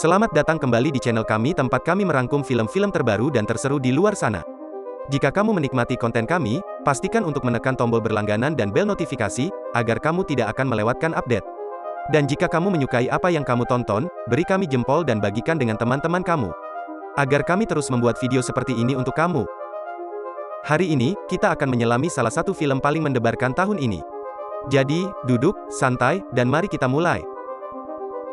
Selamat datang kembali di channel kami tempat kami merangkum film-film terbaru dan terseru di luar sana. Jika kamu menikmati konten kami, pastikan untuk menekan tombol berlangganan dan bel notifikasi, agar kamu tidak akan melewatkan update. Dan jika kamu menyukai apa yang kamu tonton, beri kami jempol dan bagikan dengan teman-teman kamu. Agar kami terus membuat video seperti ini untuk kamu. Hari ini, kita akan menyelami salah satu film paling mendebarkan tahun ini. Jadi, duduk, santai, dan mari kita mulai.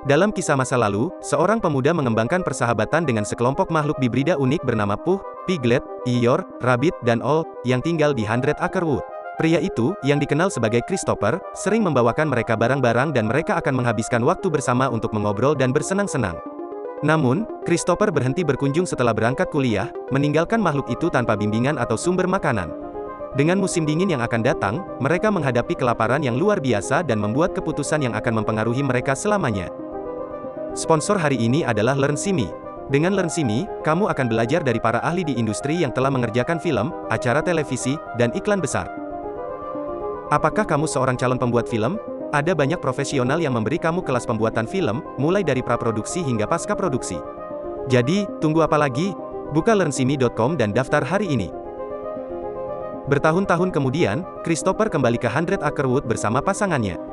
Dalam kisah masa lalu, seorang pemuda mengembangkan persahabatan dengan sekelompok makhluk hibrida unik bernama Pooh, Piglet, Eeyore, Rabbit, dan Owl, yang tinggal di 100 Acre Wood. Pria itu, yang dikenal sebagai Christopher, sering membawakan mereka barang-barang dan mereka akan menghabiskan waktu bersama untuk mengobrol dan bersenang-senang. Namun, Christopher berhenti berkunjung setelah berangkat kuliah, meninggalkan makhluk itu tanpa bimbingan atau sumber makanan. Dengan musim dingin yang akan datang, mereka menghadapi kelaparan yang luar biasa dan membuat keputusan yang akan mempengaruhi mereka selamanya. Sponsor hari ini adalah LearnSimi. Dengan LearnSimi, kamu akan belajar dari para ahli di industri yang telah mengerjakan film, acara televisi, dan iklan besar. Apakah kamu seorang calon pembuat film? Ada banyak profesional yang memberi kamu kelas pembuatan film, mulai dari praproduksi hingga pasca produksi. Jadi, tunggu apa lagi? Buka learnsimi.com dan daftar hari ini. Bertahun-tahun kemudian, Christopher kembali ke 100 Acre Wood bersama pasangannya.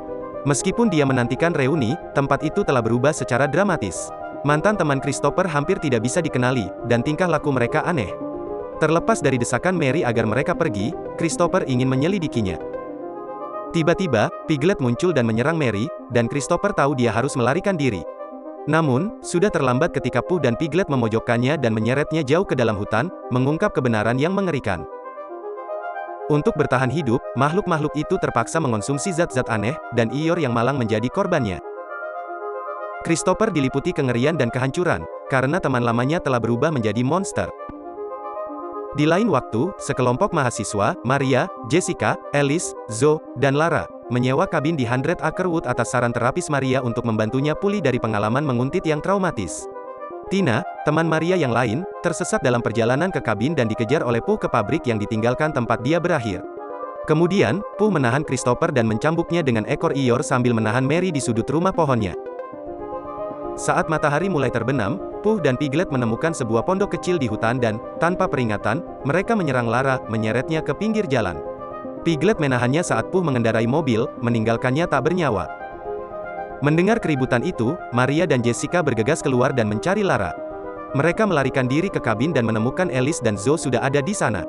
Meskipun dia menantikan reuni, tempat itu telah berubah secara dramatis. Mantan teman Christopher hampir tidak bisa dikenali, dan tingkah laku mereka aneh. Terlepas dari desakan Mary agar mereka pergi, Christopher ingin menyelidikinya. Tiba-tiba, Piglet muncul dan menyerang Mary, dan Christopher tahu dia harus melarikan diri. Namun, sudah terlambat ketika Pooh dan Piglet memojokkannya dan menyeretnya jauh ke dalam hutan, mengungkap kebenaran yang mengerikan. Untuk bertahan hidup, makhluk-makhluk itu terpaksa mengonsumsi zat-zat aneh, dan Eeyore yang malang menjadi korbannya. Christopher diliputi kengerian dan kehancuran, karena teman lamanya telah berubah menjadi monster. Di lain waktu, sekelompok mahasiswa, Maria, Jessica, Alice, Zoe, dan Lara, menyewa kabin di 100 Acre Wood atas saran terapis Maria untuk membantunya pulih dari pengalaman menguntit yang traumatis. Tina, teman Maria yang lain, tersesat dalam perjalanan ke kabin dan dikejar oleh Pooh ke pabrik yang ditinggalkan tempat dia berakhir. Kemudian, Pooh menahan Christopher dan mencambuknya dengan ekor Eeyore sambil menahan Mary di sudut rumah pohonnya. Saat matahari mulai terbenam, Pooh dan Piglet menemukan sebuah pondok kecil di hutan dan, tanpa peringatan, mereka menyerang Lara, menyeretnya ke pinggir jalan. Piglet menahannya saat Pooh mengendarai mobil, meninggalkannya tak bernyawa. Mendengar keributan itu, Maria dan Jessica bergegas keluar dan mencari Lara. Mereka melarikan diri ke kabin dan menemukan Alice dan Zoe sudah ada di sana.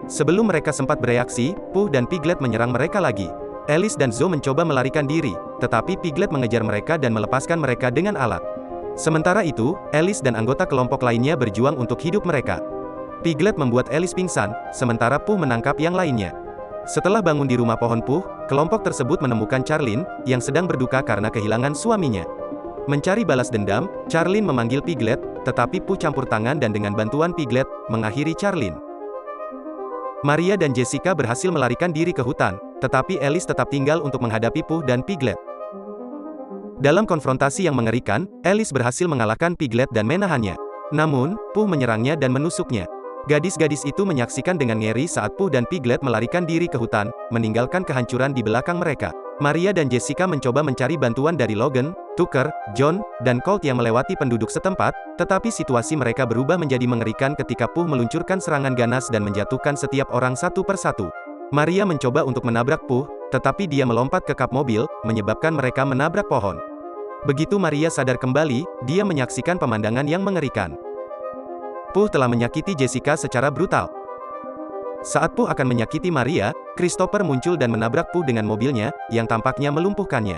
Sebelum mereka sempat bereaksi, Pooh dan Piglet menyerang mereka lagi. Alice dan Zoe mencoba melarikan diri, tetapi Piglet mengejar mereka dan melepaskan mereka dengan alat. Sementara itu, Alice dan anggota kelompok lainnya berjuang untuk hidup mereka. Piglet membuat Alice pingsan, sementara Pooh menangkap yang lainnya. Setelah bangun di rumah pohon Pooh, kelompok tersebut menemukan Charlene, yang sedang berduka karena kehilangan suaminya. Mencari balas dendam, Charlene memanggil Piglet, tetapi Pooh campur tangan dan dengan bantuan Piglet, mengakhiri Charlene. Maria dan Jessica berhasil melarikan diri ke hutan, tetapi Alice tetap tinggal untuk menghadapi Pooh dan Piglet. Dalam konfrontasi yang mengerikan, Alice berhasil mengalahkan Piglet dan menahannya. Namun, Pooh menyerangnya dan menusuknya. Gadis-gadis itu menyaksikan dengan ngeri saat Pooh dan Piglet melarikan diri ke hutan, meninggalkan kehancuran di belakang mereka. Maria dan Jessica mencoba mencari bantuan dari Logan, Tucker, John, dan Colt yang melewati penduduk setempat, tetapi situasi mereka berubah menjadi mengerikan ketika Pooh meluncurkan serangan ganas dan menjatuhkan setiap orang satu persatu. Maria mencoba untuk menabrak Pooh, tetapi dia melompat ke kap mobil, menyebabkan mereka menabrak pohon. Begitu Maria sadar kembali, dia menyaksikan pemandangan yang mengerikan. Pooh telah menyakiti Jessica secara brutal. Saat Pooh akan menyakiti Maria, Christopher muncul dan menabrak Pooh dengan mobilnya, yang tampaknya melumpuhkannya.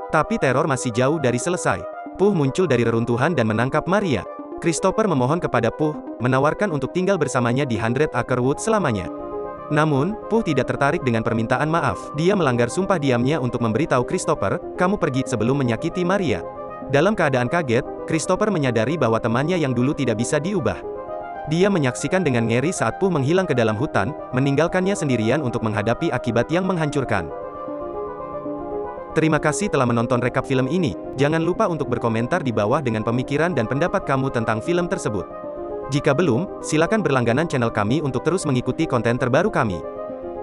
Tapi teror masih jauh dari selesai. Pooh muncul dari reruntuhan dan menangkap Maria. Christopher memohon kepada Pooh, menawarkan untuk tinggal bersamanya di 100 Acre Wood selamanya. Namun, Pooh tidak tertarik dengan permintaan maaf. Dia melanggar sumpah diamnya untuk memberitahu Christopher, "Kamu pergi," sebelum menyakiti Maria. Dalam keadaan kaget, Christopher menyadari bahwa temannya yang dulu tidak bisa diubah. Dia menyaksikan dengan ngeri saat Pooh menghilang ke dalam hutan, meninggalkannya sendirian untuk menghadapi akibat yang menghancurkan. Terima kasih telah menonton rekap film ini. Jangan lupa untuk berkomentar di bawah dengan pemikiran dan pendapat kamu tentang film tersebut. Jika belum, silakan berlangganan channel kami untuk terus mengikuti konten terbaru kami.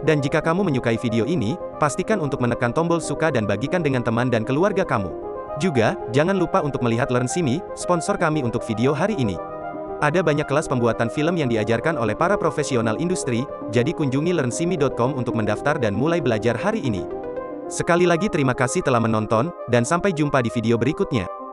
Dan jika kamu menyukai video ini, pastikan untuk menekan tombol suka dan bagikan dengan teman dan keluarga kamu. Juga, jangan lupa untuk melihat LearnSimi, sponsor kami untuk video hari ini. Ada banyak kelas pembuatan film yang diajarkan oleh para profesional industri, jadi kunjungi learnsimi.com untuk mendaftar dan mulai belajar hari ini. Sekali lagi terima kasih telah menonton, dan sampai jumpa di video berikutnya.